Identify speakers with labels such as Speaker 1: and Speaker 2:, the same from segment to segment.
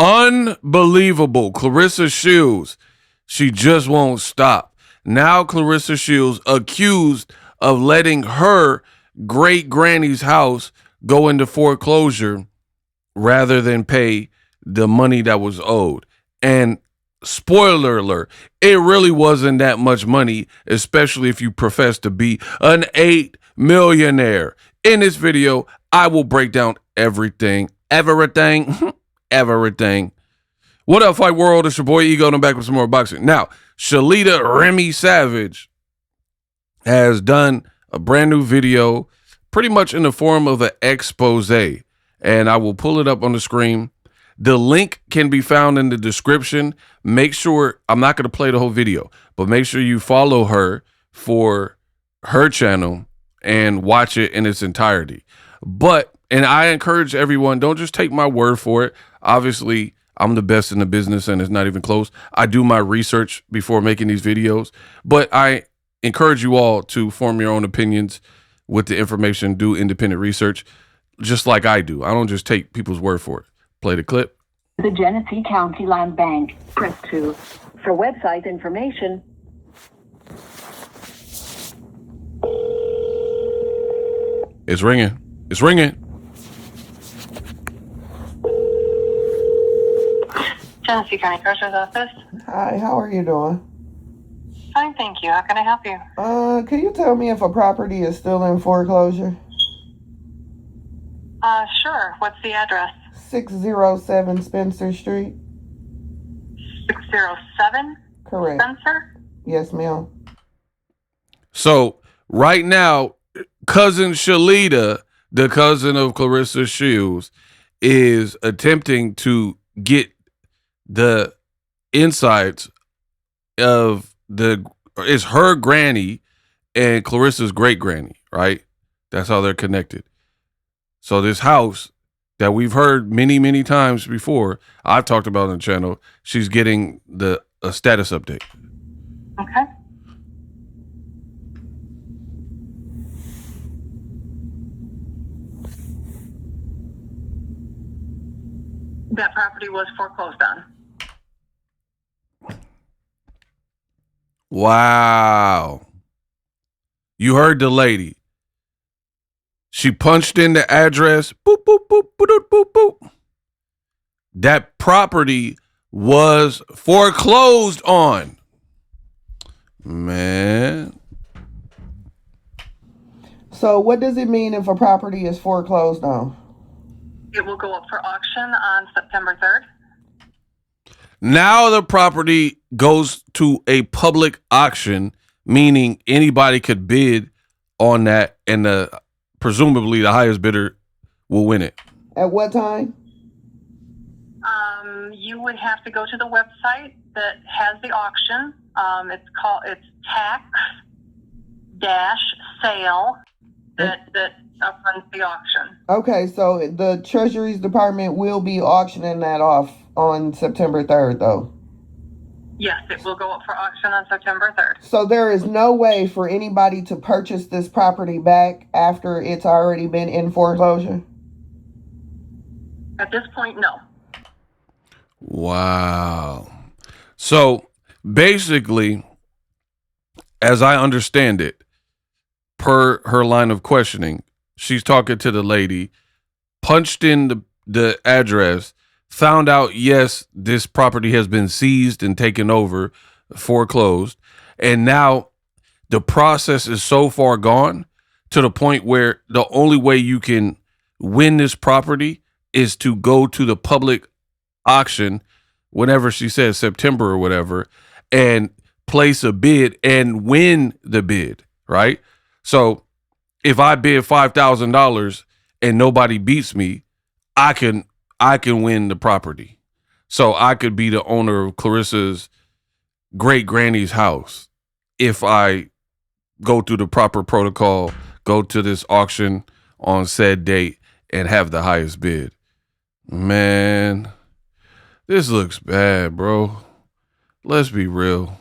Speaker 1: Unbelievable. Claressa Shields, she just won't stop. Now Claressa Shields accused of letting her great granny's house go into foreclosure rather than pay the money that was owed. And spoiler alert, it really wasn't that much money, especially if you profess to be an 8 millionaire. In this video, I will break down everything. Everything. What up, Fight World? It's your boy Ego, and I'm back with some more boxing. Now, Shalita Remy Savage has done a brand new video, pretty much in the form of an expose, and I will pull it up on the screen. The link can be found in the description. Make sure, I'm not going to play the whole video, but make sure you follow her for her channel and watch it in its entirety. And I encourage everyone, don't just take my word for it. Obviously, I'm the best in the business and it's not even close. I do my research before making these videos, but I encourage you all to form your own opinions with the information, do independent research, just like I do. I don't just take people's word for it. Play the clip.
Speaker 2: The Genesee County Land Bank. Press 2. For website information.
Speaker 1: It's ringing. It's ringing.
Speaker 3: Genesee County Treasurer's Office.
Speaker 4: Hi, how are you doing?
Speaker 3: Fine, thank you. How can I help you?
Speaker 4: Can you tell me if a property is still in foreclosure?
Speaker 3: Sure. What's the address?
Speaker 4: 607 Spencer Street.
Speaker 3: 607?
Speaker 4: Correct.
Speaker 3: Spencer?
Speaker 4: Yes, ma'am.
Speaker 1: So right now, cousin Shalita, the cousin of Claressa Shields, is attempting to get the insights of it's her granny and Claressa's great granny, right? That's how they're connected. So this house that we've heard many, many times before, I've talked about on the channel, she's getting a status update.
Speaker 3: Okay. That property was foreclosed on.
Speaker 1: Wow. You heard the lady. She punched in the address. Boop, boop, boop, boop, boop, boop. That property was foreclosed on. Man.
Speaker 4: So what does it mean if a property is foreclosed on?
Speaker 3: It will go up for auction on September 3rd.
Speaker 1: Now the property goes to a public auction, meaning anybody could bid on that, and presumably the highest bidder will win it.
Speaker 4: At what time?
Speaker 3: You would have to go to the website that has the auction. It's tax-sale that runs the auction.
Speaker 4: Okay, so the Treasury's Department will be auctioning that off on September 3rd, though.
Speaker 3: Yes, it will go up for auction on September 3rd.
Speaker 4: So there is no way for anybody to purchase this property back after it's already been in foreclosure?
Speaker 3: At this point, no.
Speaker 1: Wow. So basically, as I understand it, per her line of questioning, she's talking to the lady, punched in the address, found out, yes, this property has been seized and taken over, foreclosed. And now the process is so far gone to the point where the only way you can win this property is to go to the public auction, whenever she says September or whatever, and place a bid and win the bid, right? So if I bid $5,000 and nobody beats me, I can win the property. So I could be the owner of Claressa's great granny's house if I go through the proper protocol, go to this auction on said date, and have the highest bid. Man, this looks bad, bro. Let's be real.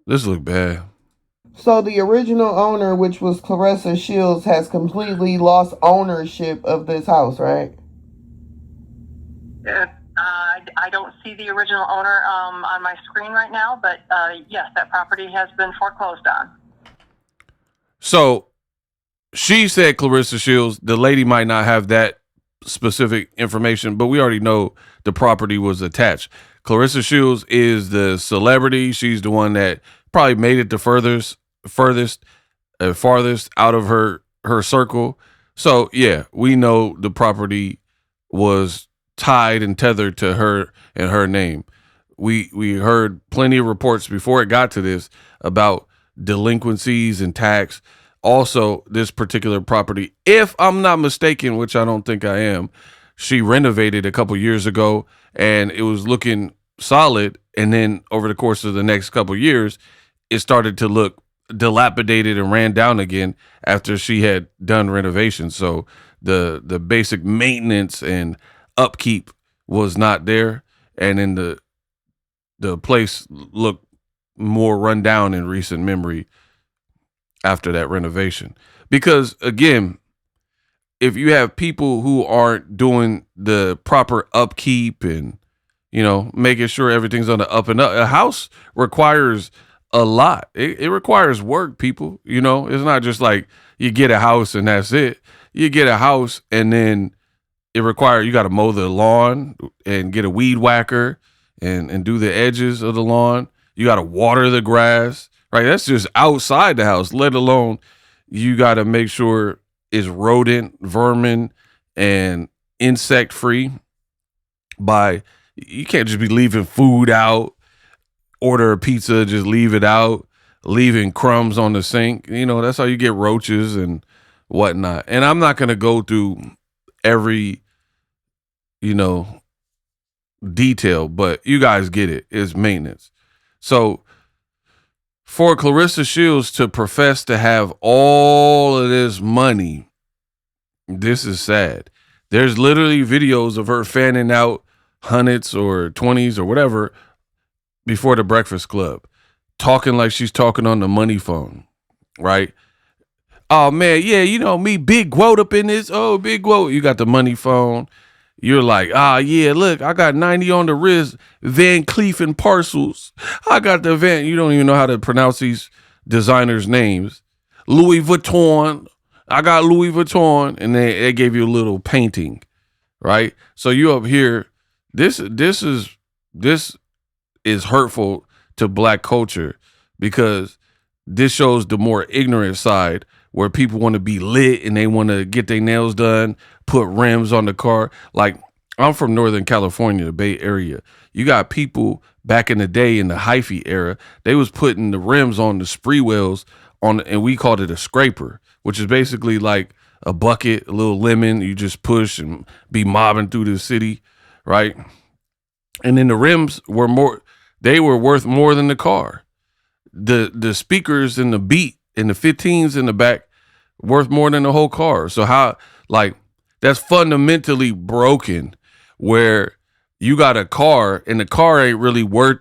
Speaker 1: This looks bad.
Speaker 4: So the original owner, which was Claressa Shields, has completely lost ownership of this house, right?
Speaker 3: I don't see the original owner on my screen right now, but yes, that property has been foreclosed on.
Speaker 1: So she said Claressa Shields, the lady might not have that specific information, but we already know the property was attached. Claressa Shields is the celebrity. She's the one that probably made it the farthest out of her circle. So yeah, we know the property was tied and tethered to her and her name. We heard plenty of reports before it got to this about delinquencies and tax. Also, this particular property, if I'm not mistaken, which I don't think I am, she renovated a couple years ago and it was looking solid. And then over the course of the next couple years, it started to look dilapidated and ran down again after she had done renovations. So the basic maintenance and upkeep was not there, and then the place looked more run down in recent memory after that renovation. Because again, if you have people who aren't doing the proper upkeep and making sure everything's on the up and up, a house requires a lot. It requires work, people. It's not just like you get a house and that's it. You get a house and then you got to mow the lawn and get a weed whacker and do the edges of the lawn. You got to water the grass, right? That's just outside the house, let alone you got to make sure it's rodent, vermin, and insect free. You can't just be leaving food out, order a pizza, just leave it out, leaving crumbs on the sink. That's how you get roaches and whatnot. And I'm not going to go through every, detail, but you guys get it. It's maintenance. So for Claressa Shields to profess to have all of this money, this is sad. There's literally videos of her fanning out hundreds or 20s or whatever before the Breakfast Club, talking like she's talking on the money phone, right? Oh man, yeah, me, Big Quote up in this. Oh, Big Quote, you got the money phone. You're like, yeah, look, I got 90 on the wrist, Van Cleef and Parcels. I got the Van. You don't even know how to pronounce these designers' names. Louis Vuitton. I got Louis Vuitton, and they gave you a little painting, right? So you up here, this is hurtful to Black culture because this shows the more ignorant side where people want to be lit and they want to get their nails done, put rims on the car. Like, I'm from Northern California, the Bay Area. You got people back in the day in the hyphy era, they was putting the rims on the spree wheels and we called it a scraper, which is basically like a bucket, a little lemon. You just push and be mobbing through the city, right? And then the rims were worth more than the car. The speakers and the beat and the 15s in the back worth more than the whole car. So that's fundamentally broken, where you got a car and the car ain't really worth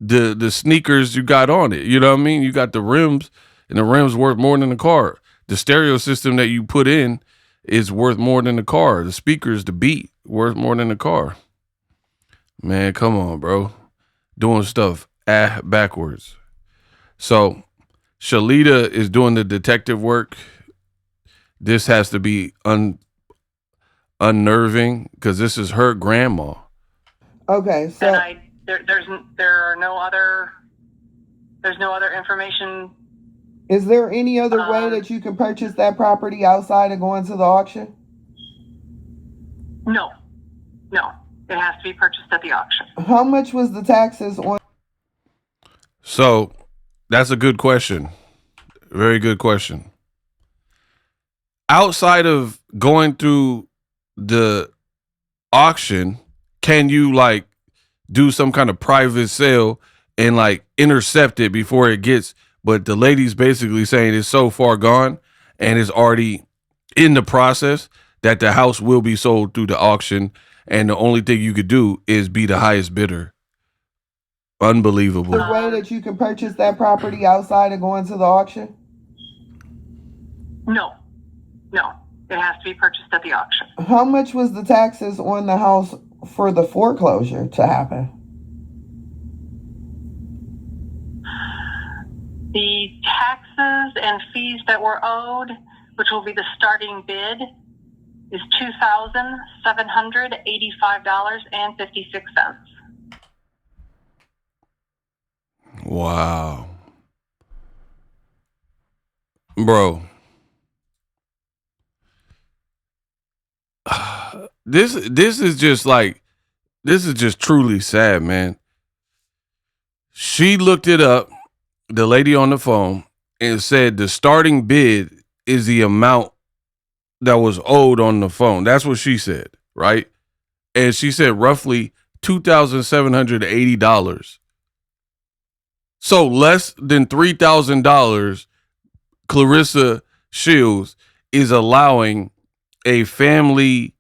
Speaker 1: the sneakers you got on it. You know what I mean? You got the rims and the rims worth more than the car. The stereo system that you put in is worth more than the car. The speakers, the beat, worth more than the car. Man, come on, bro. Doing stuff backwards. So Shalita is doing the detective work. This has to be unnerving because this is her grandma.
Speaker 4: Okay, so
Speaker 3: there's no other information.
Speaker 4: Is there any other way that you can purchase that property outside of going to the auction?
Speaker 3: No, it has to be purchased at the auction.
Speaker 4: How much was the taxes on?
Speaker 1: So that's a good question. Very good question. Outside of going through the auction, can you do some kind of private sale and intercept it before it gets, but the lady's basically saying it's so far gone and it's already in the process that the house will be sold through the auction, and the only thing you could do is be the highest bidder. Unbelievable.
Speaker 4: The way that you can purchase that property outside of going to the auction?
Speaker 3: No, it has to be purchased at the auction.
Speaker 4: How much was the taxes on the house for the foreclosure to happen?
Speaker 3: The taxes and fees that were owed, which will be the starting bid, is $2,785.56.
Speaker 1: Wow. Bro. This is just like, this is just truly sad, man. She looked it up, the lady on the phone, and said the starting bid is the amount that was owed on the phone. That's what she said, right? And she said roughly $2,780. So less than $3,000, Claressa Shields is allowing a family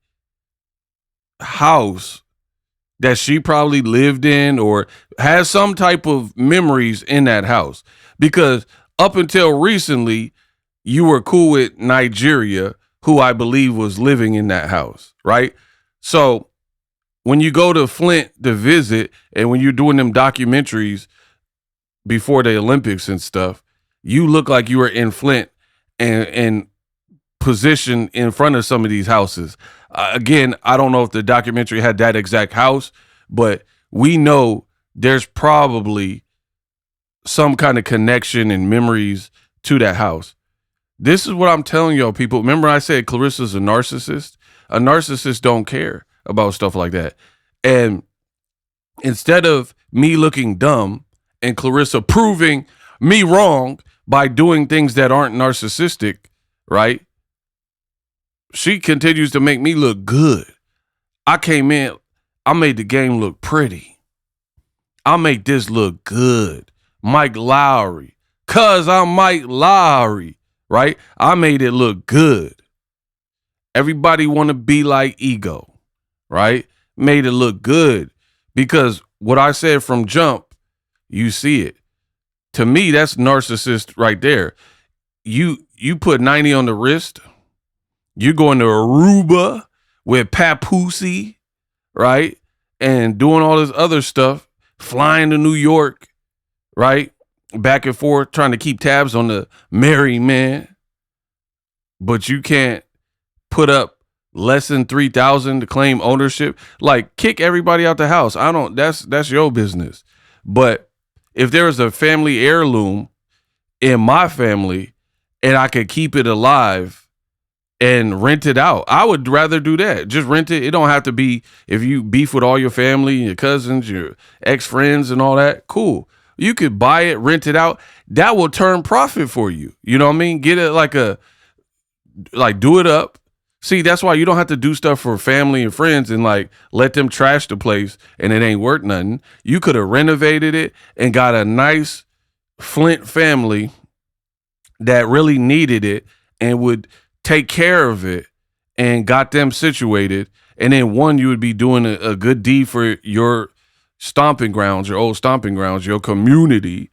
Speaker 1: house that she probably lived in or has some type of memories in that house. Because up until recently, you were cool with Nigeria, who I believe was living in that house, right? So when you go to Flint to visit and when you're doing them documentaries before the Olympics and stuff, you look like you were in Flint and positioned in front of some of these houses. Again, I don't know if the documentary had that exact house, but we know there's probably some kind of connection and memories to that house. This is what I'm telling y'all, people. Remember I said Claressa's a narcissist? A narcissist don't care about stuff like that. And instead of me looking dumb and Claressa proving me wrong by doing things that aren't narcissistic, right? She continues to make me look good. I came in, I made the game look pretty. I make this look good. Mike Lowry. Cause I'm Mike Lowry, right? I made it look good. Everybody want to be like Ego, right? Made it look good. Because what I said from jump, you see it. To me, that's narcissist right there. You put 90 on the wrist. You going to Aruba with Papoose, right? And doing all this other stuff, flying to New York, right? Back and forth, trying to keep tabs on the merry man. But you can't put up less than 3,000 to claim ownership. Like, kick everybody out the house. That's your business. But if there is a family heirloom in my family and I could keep it alive and rent it out, I would rather do that. Just rent it. It don't have to be, if you beef with all your family, your cousins, your ex-friends and all that, cool. You could buy it, rent it out. That will turn profit for you. You know what I mean? Get it do it up. See, that's why you don't have to do stuff for family and friends and like let them trash the place and it ain't worth nothing. You could have renovated it and got a nice Flint family that really needed it and would take care of it and got them situated. And then one, you would be doing a good deed for your stomping grounds, your old stomping grounds, your community.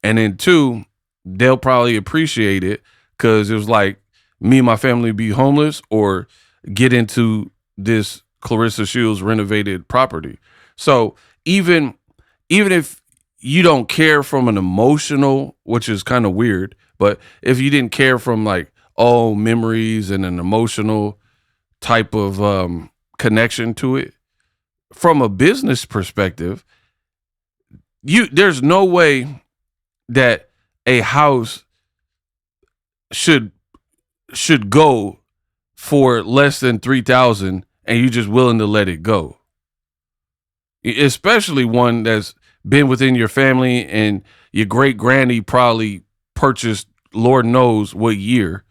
Speaker 1: And then two, they'll probably appreciate it because it was like me and my family be homeless or get into this Claressa Shields renovated property. So even if you don't care from an emotional, which is kind of weird, but if you didn't care from like, all memories and an emotional type of connection to it, from a business perspective, there's no way that a house should go for less than 3,000 and you just willing to let it go. Especially one that's been within your family and your great granny probably purchased Lord knows what year.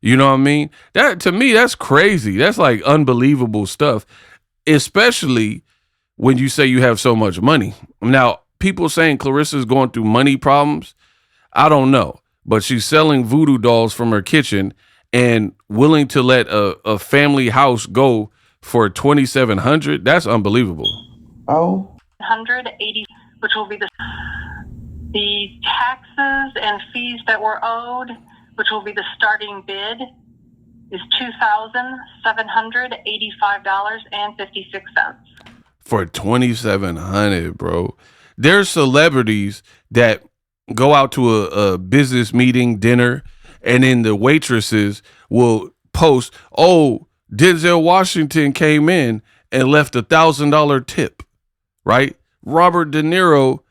Speaker 1: You know what I mean? That, to me, that's crazy. That's like unbelievable stuff, especially when you say you have so much money. Now, people saying Claressa's going through money problems, I don't know, but she's selling voodoo dolls from her kitchen and willing to let a family house go for $2,700. That's unbelievable.
Speaker 4: Oh,
Speaker 3: 180, which will be the taxes and fees that were owed, which will be the starting bid, is $2,785.56.
Speaker 1: for 2,700, bro. There's celebrities that go out to a business meeting, dinner, and then the waitresses will post, "Oh, Denzel Washington came in and left $1,000 tip." Right? Robert De Niro,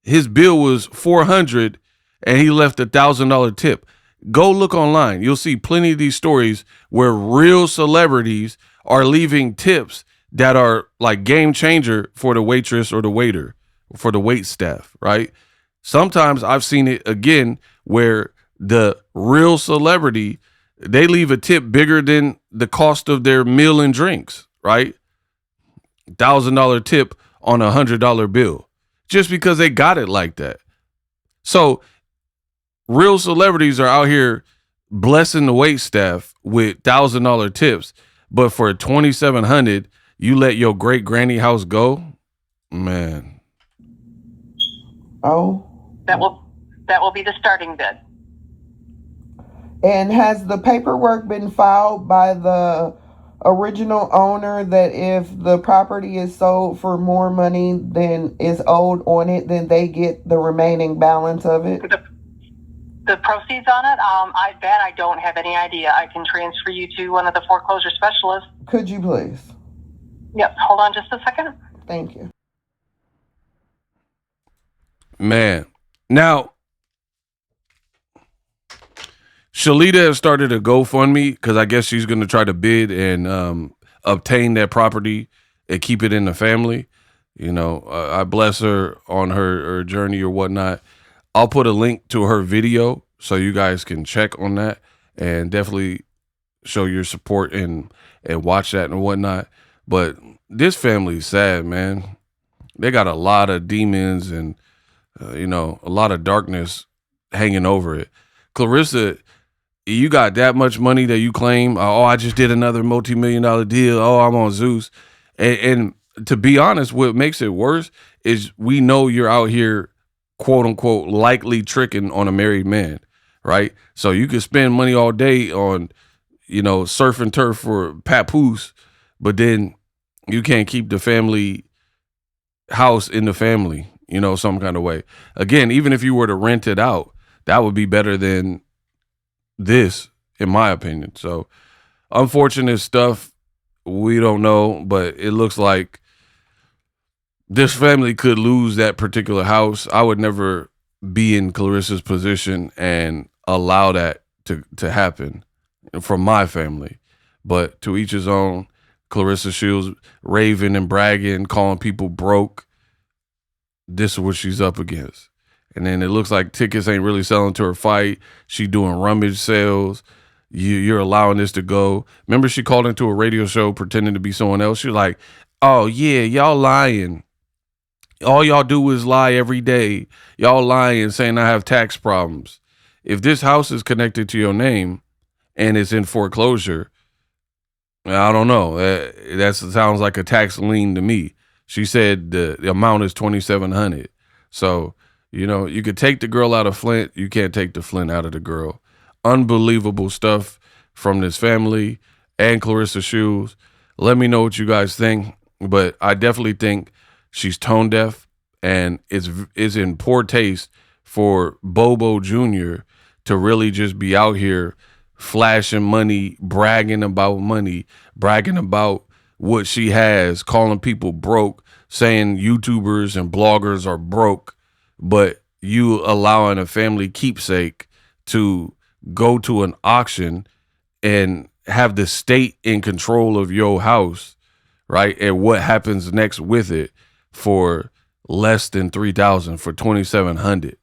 Speaker 1: his bill was 400, and he left $1,000 tip. Go look online. You'll see plenty of these stories where real celebrities are leaving tips that are like game changer for the waitress or the waiter, for the wait staff, right? Sometimes I've seen it again where the real celebrity, they leave a tip bigger than the cost of their meal and drinks, right? $1,000 tip on $100 bill just because they got it like that. So real celebrities are out here blessing the wait staff with $1,000 tips, but for 2,700, you let your great granny house go, man.
Speaker 4: Oh.
Speaker 3: That will be the starting bid.
Speaker 4: And has the paperwork been filed by the original owner that if the property is sold for more money than is owed on it, then they get the remaining balance of it?
Speaker 3: The proceeds on it, I don't have any idea. I can transfer you to one of the foreclosure specialists.
Speaker 4: Could you please?
Speaker 3: Yep, hold on just a second.
Speaker 4: Thank you.
Speaker 1: Man. Now, Shalita has started a GoFundMe because I guess she's going to try to bid and obtain that property and keep it in the family. You know, I bless her on her journey or whatnot. I'll put a link to her video so you guys can check on that and definitely show your support and watch that and whatnot. But this family's sad, man. They got a lot of demons and, a lot of darkness hanging over it. Claressa, you got that much money that you claim, oh, I just did another multi-million-dollar deal. Oh, I'm on Zeus. And to be honest, what makes it worse is we know you're out here, quote unquote, likely tricking on a married man, right? So you could spend money all day on, surf and turf for papoose, but then you can't keep the family house in the family, some kind of way. Again, even if you were to rent it out, that would be better than this, in my opinion. So unfortunate stuff. We don't know, but it looks like this family could lose that particular house. I would never be in Claressa's position and allow that to happen from my family. But to each his own. Claressa Shields raving and bragging, calling people broke. This is what she's up against. And then it looks like tickets ain't really selling to her fight. She doing rummage sales. You're allowing this to go. Remember, she called into a radio show pretending to be someone else. She's like, oh, yeah, y'all lying. All y'all do is lie every day. Y'all lying, saying I have tax problems. If this house is connected to your name and it's in foreclosure, I don't know. That sounds like a tax lien to me. She said the amount is 2,700. So, you could take the girl out of Flint. You can't take the Flint out of the girl. Unbelievable stuff from this family and Claressa Shields. Let me know what you guys think. But I definitely think she's tone deaf and is in poor taste for Bobo Jr. to really just be out here flashing money, bragging about what she has, calling people broke, saying YouTubers and bloggers are broke, but you allowing a family keepsake to go to an auction and have the state in control of your house, right? And what happens next with it for less than 3,000, for 2,700.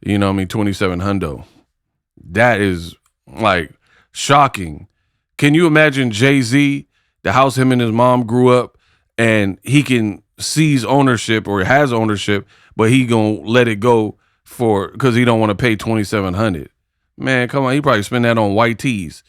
Speaker 1: 2,700. That is like shocking. Can you imagine Jay-Z, the house him and his mom grew up, and he can seize ownership or has ownership, but he gonna let it go because he don't want to pay 2,700. Man, come on, he probably spend that on white tees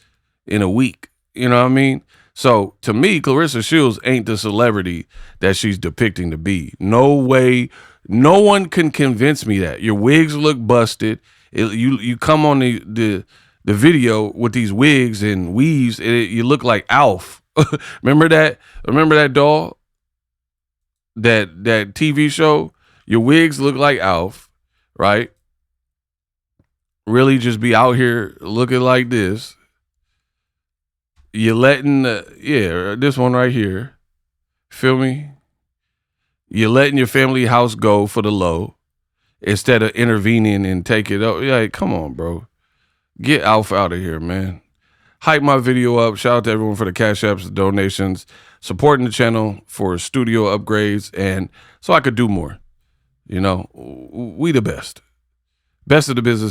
Speaker 1: in a week. You know what I mean? So to me, Claressa Shields ain't the celebrity that she's depicting to be. No way. No one can convince me that. Your wigs look busted. You come on the video with these wigs and weaves, you look like Alf. Remember that doll? that TV show, your wigs look like Alf, right? Really just be out here looking like this. You're letting this one right here. Feel me? You're letting your family house go for the low instead of intervening and take it up. Yeah, come on, bro. Get Alf out of here, man. Hype my video up. Shout out to everyone for the cash apps, the donations, supporting the channel for studio upgrades, and so I could do more. You know, we the best. Best of the business.